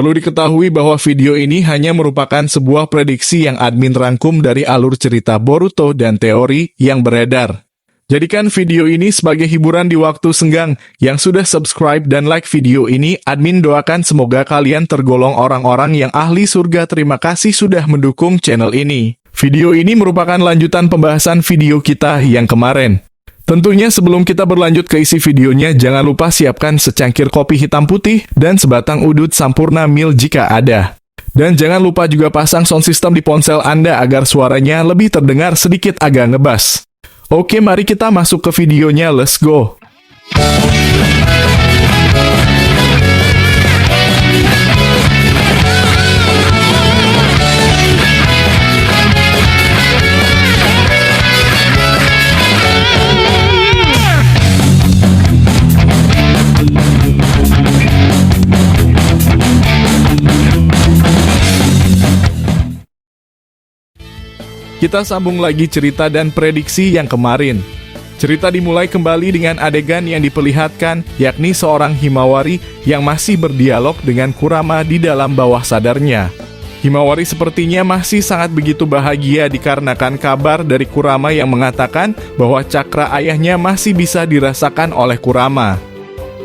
Perlu diketahui bahwa video ini hanya merupakan sebuah prediksi yang admin rangkum dari alur cerita Boruto dan teori yang beredar. Jadikan video ini sebagai hiburan di waktu senggang. Yang sudah subscribe dan like video ini, admin doakan semoga kalian tergolong orang-orang yang ahli surga. Terima kasih sudah mendukung channel ini. Video ini merupakan lanjutan pembahasan video kita yang kemarin. Tentunya sebelum kita berlanjut ke isi videonya, jangan lupa siapkan secangkir kopi hitam putih dan sebatang udut Sampurna Mil jika ada. Dan jangan lupa juga pasang sound system di ponsel Anda agar suaranya lebih terdengar sedikit agak ngebas. Oke, mari kita masuk ke videonya, let's go! Kita sambung lagi cerita dan prediksi yang kemarin. Cerita dimulai kembali dengan adegan yang diperlihatkan, yakni seorang Himawari yang masih berdialog dengan Kurama di dalam bawah sadarnya. Himawari sepertinya masih sangat begitu bahagia dikarenakan kabar dari Kurama yang mengatakan bahwa cakra ayahnya masih bisa dirasakan oleh Kurama.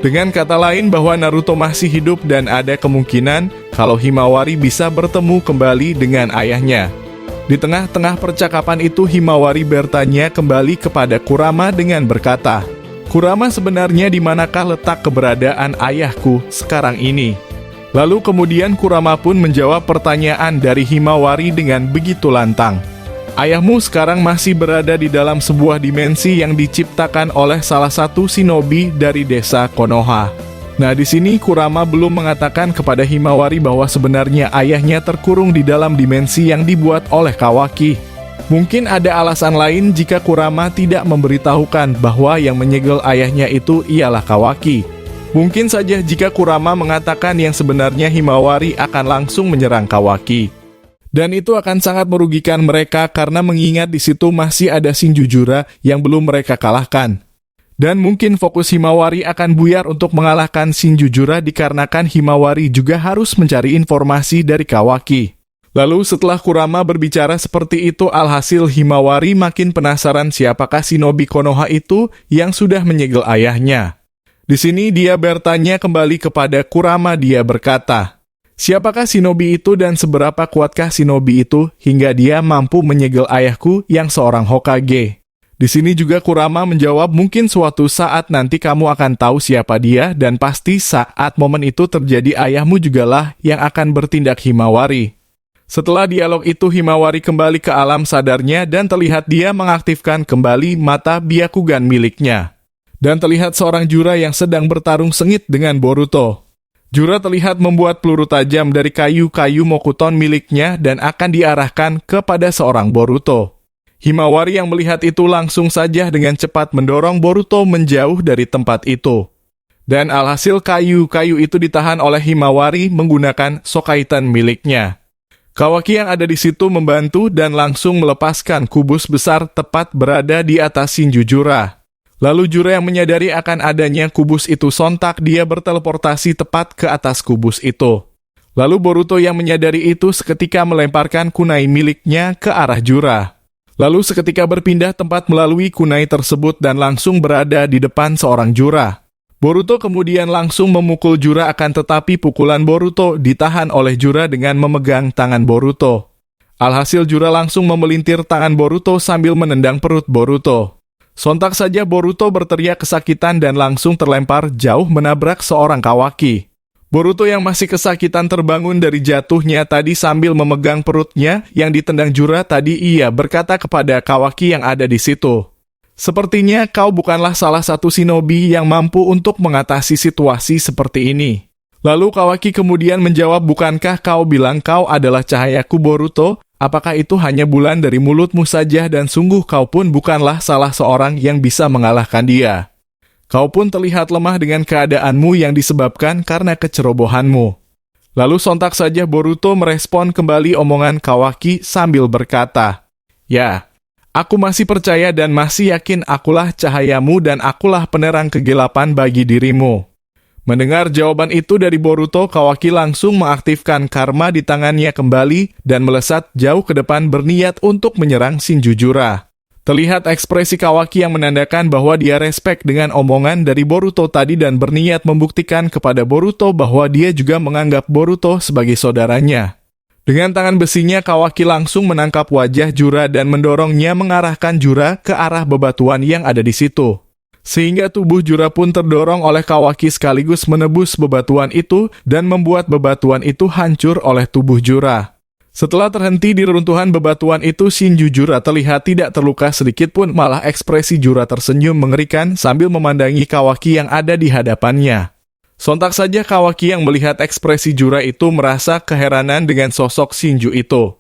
Dengan kata lain bahwa Naruto masih hidup dan ada kemungkinan kalau Himawari bisa bertemu kembali dengan ayahnya. Di tengah-tengah percakapan itu, Himawari bertanya kembali kepada Kurama dengan berkata, "Kurama, sebenarnya di manakah letak keberadaan ayahku sekarang ini?" Lalu kemudian Kurama pun menjawab pertanyaan dari Himawari dengan begitu lantang. "Ayahmu sekarang masih berada di dalam sebuah dimensi yang diciptakan oleh salah satu shinobi dari desa Konoha." Nah, di sini Kurama belum mengatakan kepada Himawari bahwa sebenarnya ayahnya terkurung di dalam dimensi yang dibuat oleh Kawaki. Mungkin ada alasan lain jika Kurama tidak memberitahukan bahwa yang menyegel ayahnya itu ialah Kawaki. Mungkin saja jika Kurama mengatakan yang sebenarnya Himawari akan langsung menyerang Kawaki. Dan itu akan sangat merugikan mereka karena mengingat di situ masih ada Shinjujura yang belum mereka kalahkan. Dan mungkin fokus Himawari akan buyar untuk mengalahkan Shinjujura dikarenakan Himawari juga harus mencari informasi dari Kawaki. Lalu setelah Kurama berbicara seperti itu, alhasil Himawari makin penasaran siapakah shinobi Konoha itu yang sudah menyegel ayahnya. Di sini dia bertanya kembali kepada Kurama, dia berkata, "Siapakah shinobi itu dan seberapa kuatkah shinobi itu hingga dia mampu menyegel ayahku yang seorang Hokage?" Di sini juga Kurama menjawab, "Mungkin suatu saat nanti kamu akan tahu siapa dia dan pasti saat momen itu terjadi ayahmu jugalah yang akan bertindak." Himawari. Setelah dialog itu, Himawari kembali ke alam sadarnya dan terlihat dia mengaktifkan kembali mata Byakugan miliknya. Dan terlihat seorang Jura yang sedang bertarung sengit dengan Boruto. Jura terlihat membuat peluru tajam dari kayu-kayu Mokuton miliknya dan akan diarahkan kepada seorang Boruto. Himawari yang melihat itu langsung saja dengan cepat mendorong Boruto menjauh dari tempat itu. Dan alhasil kayu-kayu itu ditahan oleh Himawari menggunakan Sokaitan miliknya. Kawaki yang ada di situ membantu dan langsung melepaskan kubus besar tepat berada di atas Shinjujura. Lalu Jura yang menyadari akan adanya kubus itu sontak dia berteleportasi tepat ke atas kubus itu. Lalu Boruto yang menyadari itu seketika melemparkan kunai miliknya ke arah Jura. Lalu seketika berpindah tempat melalui kunai tersebut dan langsung berada di depan seorang Jura. Boruto kemudian langsung memukul Jura akan tetapi pukulan Boruto ditahan oleh Jura dengan memegang tangan Boruto. Alhasil Jura langsung memelintir tangan Boruto sambil menendang perut Boruto. Sontak saja Boruto berteriak kesakitan dan langsung terlempar jauh menabrak seorang Kawaki. Boruto yang masih kesakitan terbangun dari jatuhnya tadi sambil memegang perutnya yang ditendang Jura tadi. Ia berkata kepada Kawaki yang ada di situ, "Sepertinya kau bukanlah salah satu shinobi yang mampu untuk mengatasi situasi seperti ini." Lalu Kawaki kemudian menjawab, "Bukankah kau bilang kau adalah cahayaku Boruto? Apakah itu hanya bulan dari mulutmu saja dan sungguh kau pun bukanlah salah seorang yang bisa mengalahkan dia. Kau pun terlihat lemah dengan keadaanmu yang disebabkan karena kecerobohanmu." Lalu sontak saja Boruto merespon kembali omongan Kawaki sambil berkata, "Ya, aku masih percaya dan masih yakin akulah cahayamu dan akulah penerang kegelapan bagi dirimu." Mendengar jawaban itu dari Boruto, Kawaki langsung mengaktifkan karma di tangannya kembali dan melesat jauh ke depan berniat untuk menyerang Shinjujura. Terlihat ekspresi Kawaki yang menandakan bahwa dia respek dengan omongan dari Boruto tadi dan berniat membuktikan kepada Boruto bahwa dia juga menganggap Boruto sebagai saudaranya. Dengan tangan besinya, Kawaki langsung menangkap wajah Jura dan mendorongnya mengarahkan Jura ke arah bebatuan yang ada di situ. Sehingga tubuh Jura pun terdorong oleh Kawaki sekaligus menebus bebatuan itu dan membuat bebatuan itu hancur oleh tubuh Jura. Setelah terhenti di reruntuhan bebatuan itu, Shinjujura terlihat tidak terluka sedikit pun, malah ekspresi Jura tersenyum mengerikan sambil memandangi Kawaki yang ada di hadapannya. Sontak saja Kawaki yang melihat ekspresi Jura itu merasa keheranan dengan sosok Shinju itu.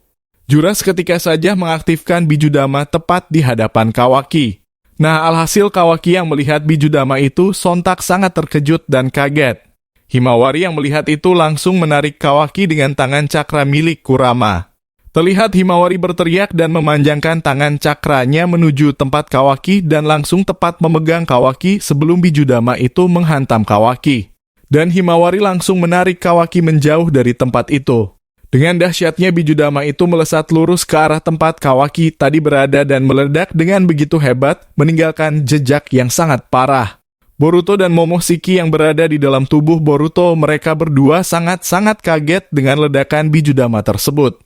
Jura seketika saja mengaktifkan Bijudama tepat di hadapan Kawaki. Nah, alhasil Kawaki yang melihat Bijudama itu sontak sangat terkejut dan kaget. Himawari yang melihat itu langsung menarik Kawaki dengan tangan cakra milik Kurama. Terlihat Himawari berteriak dan memanjangkan tangan cakranya menuju tempat Kawaki dan langsung tepat memegang Kawaki sebelum Bijudama itu menghantam Kawaki. Dan Himawari langsung menarik Kawaki menjauh dari tempat itu. Dengan dahsyatnya Bijudama itu melesat lurus ke arah tempat Kawaki tadi berada dan meledak dengan begitu hebat, meninggalkan jejak yang sangat parah. Boruto dan Momoshiki yang berada di dalam tubuh Boruto, mereka berdua sangat-sangat kaget dengan ledakan Bijudama tersebut.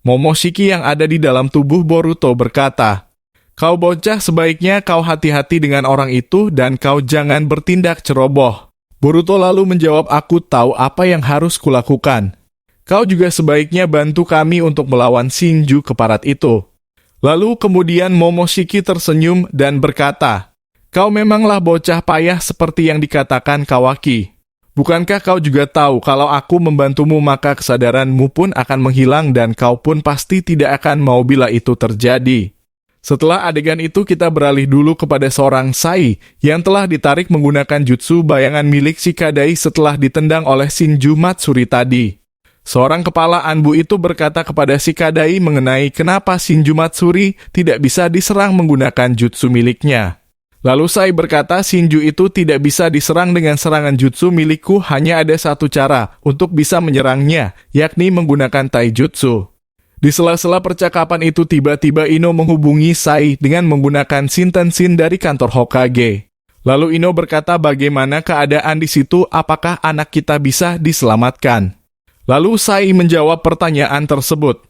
Momoshiki yang ada di dalam tubuh Boruto berkata, "Kau bocah, sebaiknya kau hati-hati dengan orang itu dan kau jangan bertindak ceroboh." Boruto lalu menjawab, "Aku tahu apa yang harus kulakukan. Kau juga sebaiknya bantu kami untuk melawan Shinju keparat itu." Lalu kemudian Momoshiki tersenyum dan berkata, "Kau memanglah bocah payah seperti yang dikatakan Kawaki. Bukankah kau juga tahu kalau aku membantumu maka kesadaranmu pun akan menghilang dan kau pun pasti tidak akan mau bila itu terjadi." Setelah adegan itu kita beralih dulu kepada seorang Sai yang telah ditarik menggunakan jutsu bayangan milik Shikadai setelah ditendang oleh Shinju Matsuri tadi. Seorang kepala Anbu itu berkata kepada Shikadai mengenai kenapa Shinju Matsuri tidak bisa diserang menggunakan jutsu miliknya. Lalu Sai berkata, "Shinju itu tidak bisa diserang dengan serangan jutsu milikku, hanya ada satu cara untuk bisa menyerangnya, yakni menggunakan taijutsu." Di sela-sela percakapan itu tiba-tiba Ino menghubungi Sai dengan menggunakan Shinten-shin dari kantor Hokage. Lalu Ino berkata bagaimana keadaan di situ, apakah anak kita bisa diselamatkan. Lalu Sai menjawab pertanyaan tersebut.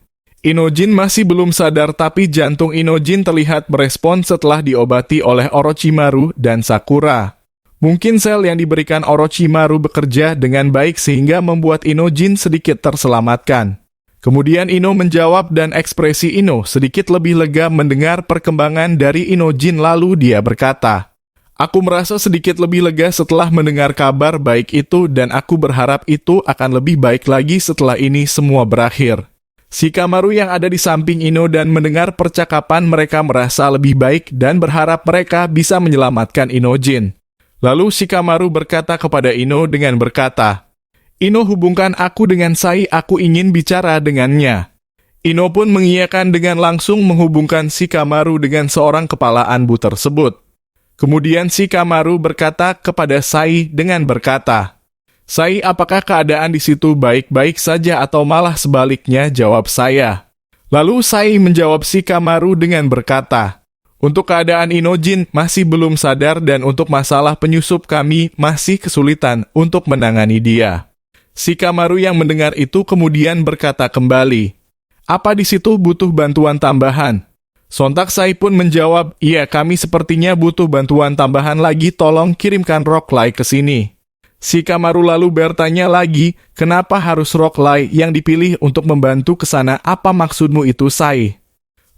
Inojin masih belum sadar tapi jantung Inojin terlihat merespon setelah diobati oleh Orochimaru dan Sakura. Mungkin sel yang diberikan Orochimaru bekerja dengan baik sehingga membuat Inojin sedikit terselamatkan. Kemudian Ino menjawab dan ekspresi Ino sedikit lebih lega mendengar perkembangan dari Inojin lalu dia berkata, "Aku merasa sedikit lebih lega setelah mendengar kabar baik itu dan aku berharap itu akan lebih baik lagi setelah ini semua berakhir." Shikamaru yang ada di samping Ino dan mendengar percakapan mereka merasa lebih baik dan berharap mereka bisa menyelamatkan Inojin. Lalu Shikamaru berkata kepada Ino dengan berkata, "Ino, hubungkan aku dengan Sai, aku ingin bicara dengannya." Ino pun mengiyakan dengan langsung menghubungkan Shikamaru dengan seorang kepala Anbu tersebut. Kemudian Shikamaru berkata kepada Sai dengan berkata, "Sai, apakah keadaan di situ baik-baik saja atau malah sebaliknya?" Jawab saya. Lalu Sai menjawab Shikamaru dengan berkata, "Untuk keadaan Inojin masih belum sadar dan untuk masalah penyusup kami masih kesulitan untuk menangani dia." Shikamaru yang mendengar itu kemudian berkata kembali, "Apa di situ butuh bantuan tambahan?" Sontak Sai pun menjawab, "Iya, kami sepertinya butuh bantuan tambahan lagi, tolong kirimkan Rocklai ke sini." Shikamaru lalu bertanya lagi, "Kenapa harus Rocklai yang dipilih untuk membantu ke sana? Apa maksudmu itu, Sai?"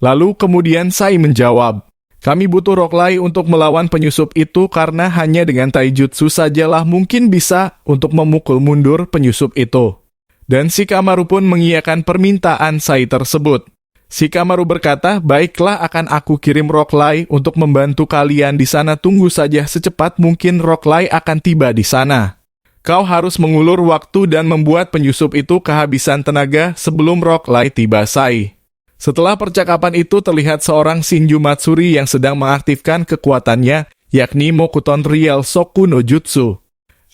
Lalu kemudian Sai menjawab, "Kami butuh Rocklai untuk melawan penyusup itu karena hanya dengan taijutsu sajalah mungkin bisa untuk memukul mundur penyusup itu." Dan Shikamaru pun mengiyakan permintaan Sai tersebut. Shikamaru berkata, "Baiklah, akan aku kirim Rocklai untuk membantu kalian di sana. Tunggu saja, secepat mungkin Rocklai akan tiba di sana. Kau harus mengulur waktu dan membuat penyusup itu kehabisan tenaga sebelum Rocklai tiba, Sai." Setelah percakapan itu terlihat seorang Shinju Matsuri yang sedang mengaktifkan kekuatannya, yakni Mokuton Real Soku no Jutsu.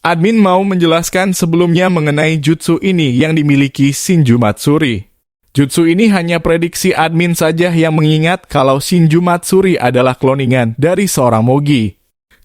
Admin mau menjelaskan sebelumnya mengenai jutsu ini yang dimiliki Shinju Matsuri. Jutsu ini hanya prediksi admin saja yang mengingat kalau Shinju Matsuri adalah kloningan dari seorang Mogi.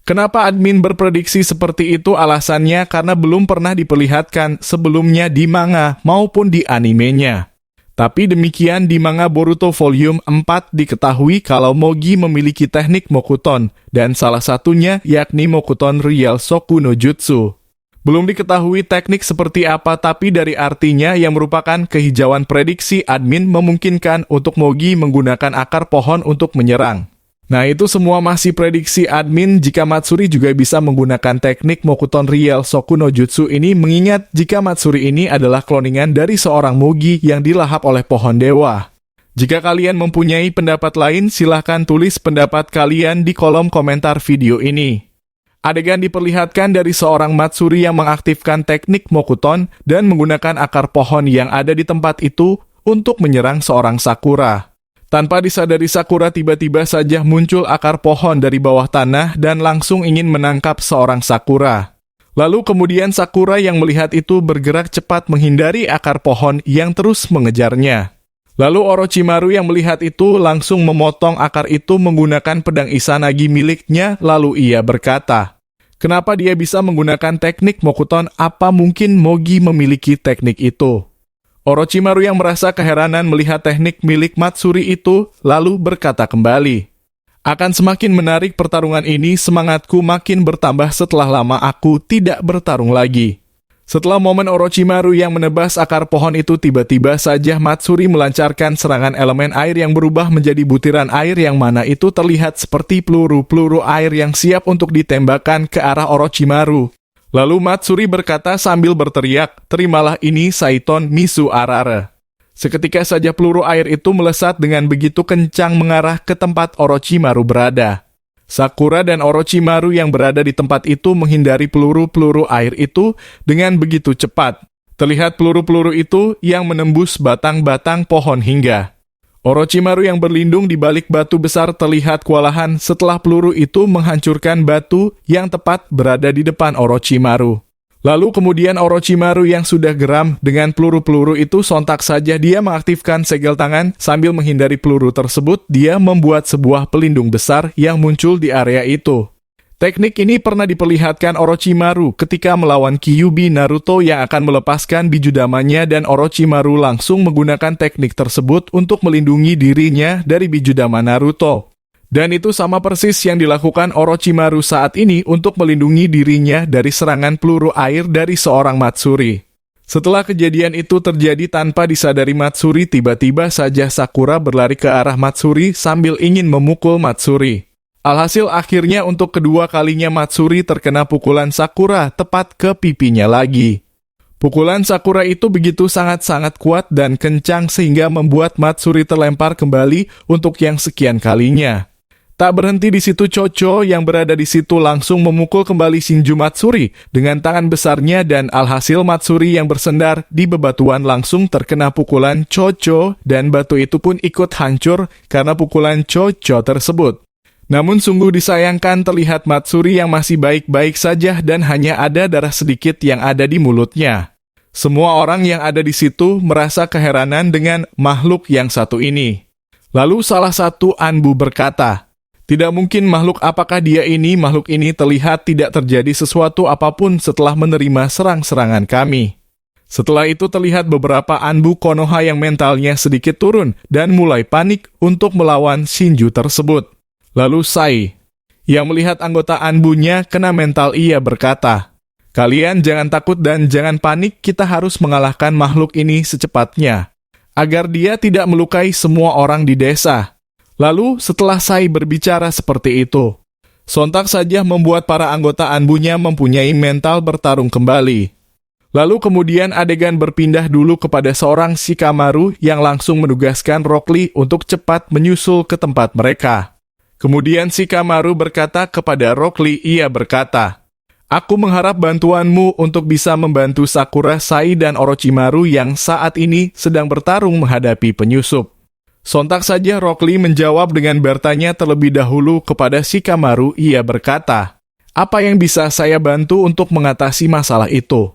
Kenapa admin berprediksi seperti itu? Alasannya karena belum pernah diperlihatkan sebelumnya di manga maupun di animenya. Tapi demikian di manga Boruto Volume 4 diketahui kalau Mogi memiliki teknik Mokuton, dan salah satunya yakni Mokuton Real Soku no Jutsu. Belum diketahui teknik seperti apa, tapi dari artinya yang merupakan kehijauan prediksi admin memungkinkan untuk Mogi menggunakan akar pohon untuk menyerang. Nah, itu semua masih prediksi admin jika Matsuri juga bisa menggunakan teknik Mokuton Real Soku no Jutsu ini, mengingat jika Matsuri ini adalah kloningan dari seorang Mogi yang dilahap oleh pohon dewa. Jika kalian mempunyai pendapat lain, silahkan tulis pendapat kalian di kolom komentar video ini. Adegan diperlihatkan dari seorang Matsuri yang mengaktifkan teknik Mokuton dan menggunakan akar pohon yang ada di tempat itu untuk menyerang seorang Sakura. Tanpa disadari Sakura tiba-tiba saja muncul akar pohon dari bawah tanah dan langsung ingin menangkap seorang Sakura. Lalu kemudian Sakura yang melihat itu bergerak cepat menghindari akar pohon yang terus mengejarnya. Lalu Orochimaru yang melihat itu langsung memotong akar itu menggunakan pedang Izanagi miliknya, lalu ia berkata, "Kenapa dia bisa menggunakan teknik Mokuton? Apa mungkin Mogi memiliki teknik itu?" Orochimaru yang merasa keheranan melihat teknik milik Matsuri itu, lalu berkata kembali, "Akan semakin menarik pertarungan ini, semangatku makin bertambah setelah lama aku tidak bertarung lagi." Setelah momen Orochimaru yang menebas akar pohon itu, tiba-tiba saja Matsuri melancarkan serangan elemen air yang berubah menjadi butiran air yang mana itu terlihat seperti peluru-peluru air yang siap untuk ditembakkan ke arah Orochimaru. Lalu Matsuri berkata sambil berteriak, "Terimalah ini Saiton Misu Arara." Seketika saja peluru air itu melesat dengan begitu kencang mengarah ke tempat Orochimaru berada. Sakura dan Orochimaru yang berada di tempat itu menghindari peluru-peluru air itu dengan begitu cepat. Terlihat peluru-peluru itu yang menembus batang-batang pohon hingga. Orochimaru yang berlindung di balik batu besar terlihat kewalahan setelah peluru itu menghancurkan batu yang tepat berada di depan Orochimaru. Lalu kemudian Orochimaru yang sudah geram dengan peluru-peluru itu, sontak saja dia mengaktifkan segel tangan sambil menghindari peluru tersebut. Dia membuat sebuah pelindung besar yang muncul di area itu. Teknik ini pernah diperlihatkan Orochimaru ketika melawan Kyuubi Naruto yang akan melepaskan bijudamanya, dan Orochimaru langsung menggunakan teknik tersebut untuk melindungi dirinya dari bijudama Naruto. Dan itu sama persis yang dilakukan Orochimaru saat ini untuk melindungi dirinya dari serangan peluru air dari seorang Matsuri. Setelah kejadian itu terjadi tanpa disadari Matsuri, tiba-tiba saja Sakura berlari ke arah Matsuri sambil ingin memukul Matsuri. Alhasil akhirnya untuk kedua kalinya Matsuri terkena pukulan Sakura tepat ke pipinya lagi. Pukulan Sakura itu begitu sangat-sangat kuat dan kencang sehingga membuat Matsuri terlempar kembali untuk yang sekian kalinya. Tak berhenti di situ, Chocho yang berada di situ langsung memukul kembali Shinju Matsuri dengan tangan besarnya, dan alhasil Matsuri yang bersendar di bebatuan langsung terkena pukulan Chocho dan batu itu pun ikut hancur karena pukulan Chocho tersebut. Namun sungguh disayangkan terlihat Matsuri yang masih baik-baik saja dan hanya ada darah sedikit yang ada di mulutnya. Semua orang yang ada di situ merasa keheranan dengan makhluk yang satu ini. Lalu salah satu Anbu berkata, "Tidak mungkin, apakah dia ini? Makhluk ini terlihat tidak terjadi sesuatu apapun setelah menerima serang-serangan kami." Setelah itu terlihat beberapa Anbu Konoha yang mentalnya sedikit turun dan mulai panik untuk melawan Shinju tersebut. Lalu Sai, yang melihat anggota Anbunya kena mental, ia berkata, "Kalian jangan takut dan jangan panik, kita harus mengalahkan makhluk ini secepatnya, agar dia tidak melukai semua orang di desa." Lalu setelah Sai berbicara seperti itu, sontak saja membuat para anggota Anbunya mempunyai mental bertarung kembali. Lalu kemudian adegan berpindah dulu kepada seorang Shikamaru yang langsung menugaskan Rock Lee untuk cepat menyusul ke tempat mereka. Kemudian Shikamaru berkata kepada Rock Lee, ia berkata, "Aku mengharap bantuanmu untuk bisa membantu Sakura, Sai, dan Orochimaru yang saat ini sedang bertarung menghadapi penyusup." Sontak saja Rock Lee menjawab dengan bertanya terlebih dahulu kepada Shikamaru, ia berkata, Apa yang bisa saya bantu untuk mengatasi masalah itu?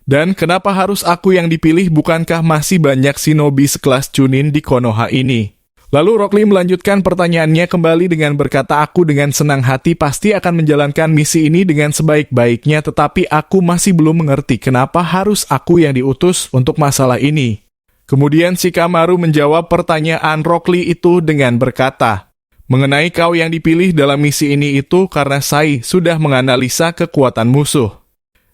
Dan kenapa harus aku yang dipilih, bukankah masih banyak shinobi sekelas Chunin di Konoha ini? Lalu Rock Lee melanjutkan pertanyaannya kembali dengan berkata, aku dengan senang hati pasti akan menjalankan misi ini dengan sebaik-baiknya, tetapi aku masih belum mengerti kenapa harus aku yang diutus untuk masalah ini. Kemudian Shikamaru menjawab pertanyaan Rock Lee itu dengan berkata, mengenai kau yang dipilih dalam misi ini itu karena Sai sudah menganalisa kekuatan musuh.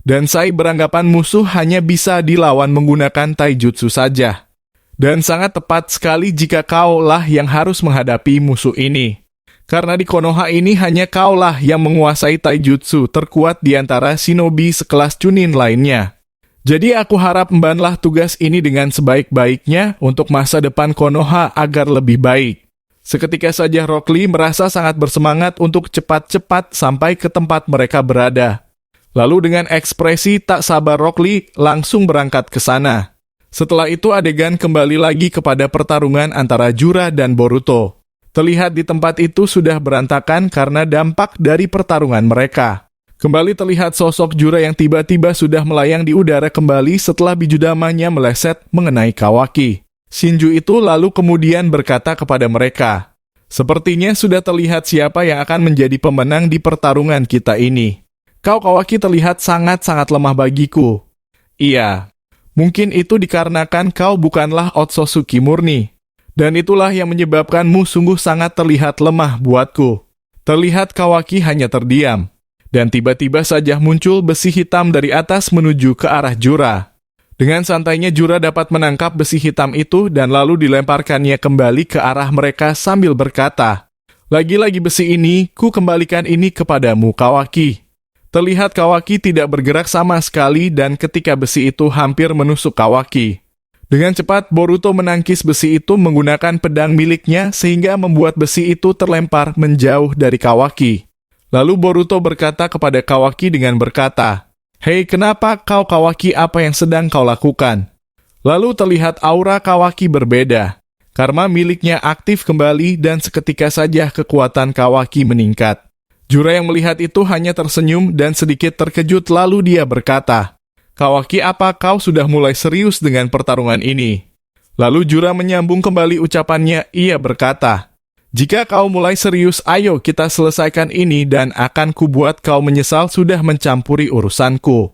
Dan Sai beranggapan musuh hanya bisa dilawan menggunakan taijutsu saja. Dan sangat tepat sekali jika kaulah yang harus menghadapi musuh ini. Karena di Konoha ini hanya kaulah yang menguasai taijutsu terkuat di antara shinobi sekelas Chunin lainnya. Jadi aku harap embanlah tugas ini dengan sebaik-baiknya untuk masa depan Konoha agar lebih baik. Seketika saja Rock Lee merasa sangat bersemangat untuk cepat-cepat sampai ke tempat mereka berada. Lalu dengan ekspresi tak sabar Rock Lee langsung berangkat ke sana. Setelah itu adegan kembali lagi kepada pertarungan antara Jura dan Boruto. Terlihat di tempat itu sudah berantakan karena dampak dari pertarungan mereka. Kembali terlihat sosok Jura yang tiba-tiba sudah melayang di udara kembali setelah bijudamanya meleset mengenai Kawaki. Shinju itu lalu kemudian berkata kepada mereka, sepertinya sudah terlihat siapa yang akan menjadi pemenang di pertarungan kita ini. Kau Kawaki terlihat sangat-sangat lemah bagiku. Iya. Mungkin itu dikarenakan kau bukanlah Otsutsuki murni. Dan itulah yang menyebabkanmu sungguh sangat terlihat lemah buatku. Terlihat Kawaki hanya terdiam. Dan tiba-tiba saja muncul besi hitam dari atas menuju ke arah Jura. Dengan santainya Jura dapat menangkap besi hitam itu dan lalu dilemparkannya kembali ke arah mereka sambil berkata, lagi-lagi besi ini, ku kembalikan ini kepadamu Kawaki. Terlihat Kawaki tidak bergerak sama sekali dan ketika besi itu hampir menusuk Kawaki. Dengan cepat Boruto menangkis besi itu menggunakan pedang miliknya sehingga membuat besi itu terlempar menjauh dari Kawaki. Lalu Boruto berkata kepada Kawaki dengan berkata, hei, kenapa kau Kawaki, apa yang sedang kau lakukan? Lalu terlihat aura Kawaki berbeda. Karma miliknya aktif kembali dan seketika saja kekuatan Kawaki meningkat. Jura yang melihat itu hanya tersenyum dan sedikit terkejut lalu dia berkata, Kawaki, apa kau sudah mulai serius dengan pertarungan ini? Lalu Jura menyambung kembali ucapannya, ia berkata, jika kau mulai serius, ayo kita selesaikan ini dan akan kubuat kau menyesal sudah mencampuri urusanku.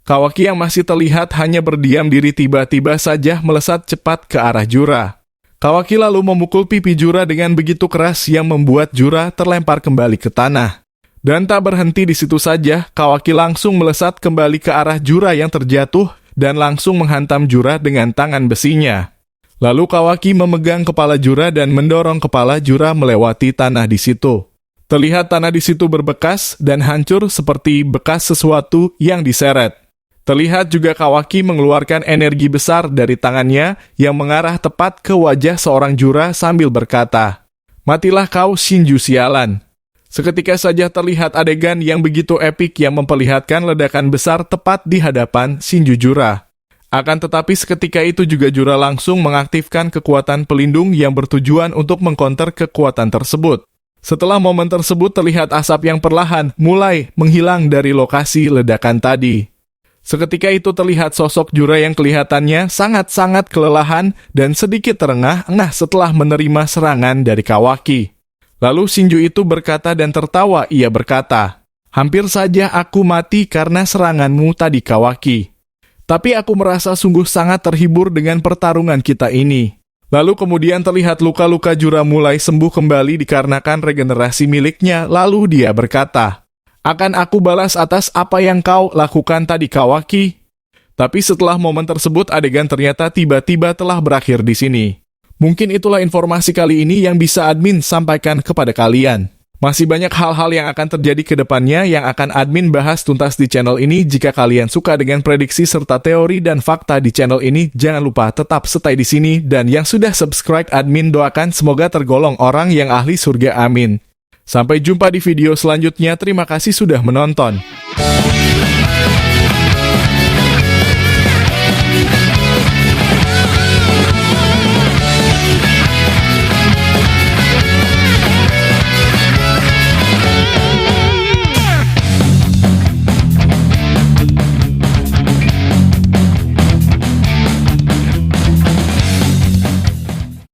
Kawaki yang masih terlihat hanya berdiam diri tiba-tiba saja melesat cepat ke arah Jura. Kawaki lalu memukul pipi Jura dengan begitu keras yang membuat Jura terlempar kembali ke tanah. Dan tak berhenti di situ saja, Kawaki langsung melesat kembali ke arah Jura yang terjatuh dan langsung menghantam Jura dengan tangan besinya. Lalu Kawaki memegang kepala Jura dan mendorong kepala Jura melewati tanah di situ. Terlihat tanah di situ berbekas dan hancur seperti bekas sesuatu yang diseret. Terlihat juga Kawaki mengeluarkan energi besar dari tangannya yang mengarah tepat ke wajah seorang Jura sambil berkata, matilah kau Shinju sialan. Seketika saja terlihat adegan yang begitu epik yang memperlihatkan ledakan besar tepat di hadapan Shinju Jura. Akan tetapi seketika itu juga Jura langsung mengaktifkan kekuatan pelindung yang bertujuan untuk mengkonter kekuatan tersebut. Setelah momen tersebut terlihat asap yang perlahan mulai menghilang dari lokasi ledakan tadi. Seketika itu terlihat sosok Jura yang kelihatannya sangat-sangat kelelahan dan sedikit terengah-engah setelah menerima serangan dari Kawaki. Lalu Shinju itu berkata dan tertawa, ia berkata, hampir saja aku mati karena seranganmu tadi Kawaki. Tapi aku merasa sungguh sangat terhibur dengan pertarungan kita ini. Lalu kemudian terlihat luka-luka Jura mulai sembuh kembali dikarenakan regenerasi miliknya, lalu dia berkata, akan aku balas atas apa yang kau lakukan tadi Kawaki. Tapi setelah momen tersebut adegan ternyata tiba-tiba telah berakhir di sini. Mungkin itulah informasi kali ini yang bisa admin sampaikan kepada kalian. Masih banyak hal-hal yang akan terjadi ke depannya yang akan admin bahas tuntas di channel ini. Jika kalian suka dengan prediksi serta teori dan fakta di channel ini, jangan lupa tetap stay di sini. Dan yang sudah subscribe admin doakan semoga tergolong orang yang ahli surga, amin. Sampai jumpa di video selanjutnya. Terima kasih sudah menonton.